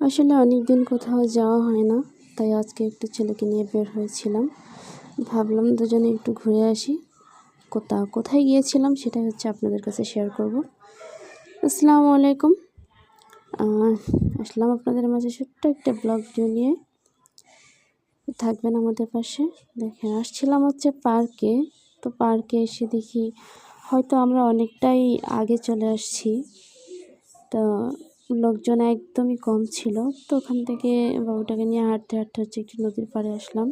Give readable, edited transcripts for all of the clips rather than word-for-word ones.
আসলে অনেক দিন কোথাও যাওয়া হয় না, তাই আজকে একটু ছেলেকে নিয়ে বের হয়েছিলাম। ভাবলাম দুজনে একটু ঘুরে আসি। কোথায় গিয়েছিলাম সেটাই হচ্ছে আপনাদের কাছে শেয়ার করব। আসসালামু আলাইকুম। আসলাম আপনাদের মাঝে ছোট্ট একটা ব্লগ ভিডিও নিয়ে। থাকবেন আমাদের পাশে। দেখেন, আসছিলাম হচ্ছে পার্কে। তো পার্কে এসে দেখি হয়তো আমরা অনেকটাই আগে চলে আসছি। তো লোকজন একদমই কম ছিল। তো ওখান থেকে বাবুটাকে নিয়ে হাঁটতে হাঁটতে হচ্ছে একটি নদীর পাড়ে আসলাম।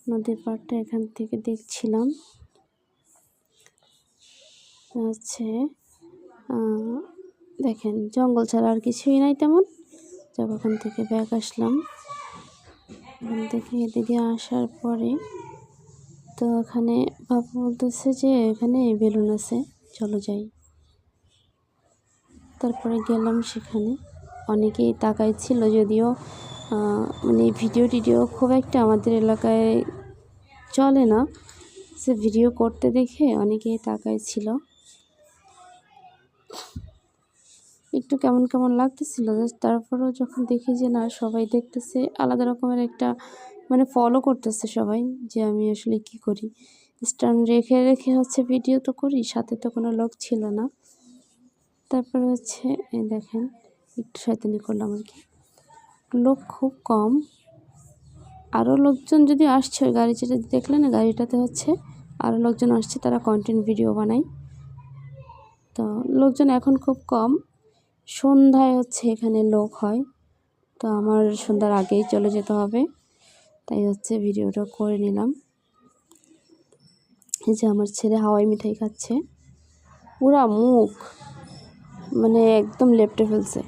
নদীর পাড়টা এখান থেকে দেখছিলাম হচ্ছে দেখেন, জঙ্গল ছাড়া আর কিছুই নাই তেমন। যাব ওখান থেকে ব্যাগ আসলাম। ওখান থেকে এদিকে আসার পরে তো এখানে বাবু বলতেছে যে এখানে বেলুন আছে, চলো যাই। তারপরে গেলাম সেখানে। অনেকেই তাকাই ছিল, যদিও মানে ভিডিও খুব একটা আমাদের এলাকায় চলে না, সে ভিডিও করতে দেখে অনেকেই তাকাই ছিল। একটু কেমন কেমন লাগতেছিল, তারপরেও যখন দেখি যে না, সবাই দেখতেছে, আলাদা রকমের একটা মানে ফলো করতেছে সবাই, যে আমি আসলে কি করি। স্ট্যান্ড রেখে রেখে হচ্ছে ভিডিও তো করি, সাথে তো কোনো লোক ছিল না। তারপরে হচ্ছে এই দেখেন, একটু শয়তানি করলাম আর কি। লোক খুব কম, আরও লোকজন যদি আসছে, ওই গাড়ি যেটা দেখলে না, গাড়িটাতে হচ্ছে আরও লোকজন আসছে, তারা কন্টেন্ট ভিডিও বানায়। তো লোকজন এখন খুব কম। সন্ধ্যায় হচ্ছে এখানে লোক হয়, তো আমার সন্ধ্যার আগেই চলে যেতে হবে, তাই হচ্ছে ভিডিওটা করে নিলাম। এই যে আমার ছেলে হাওয়াই মিঠাই খাচ্ছে, পুরা মুখ মানে একদম লেপ্টে ফেলছে।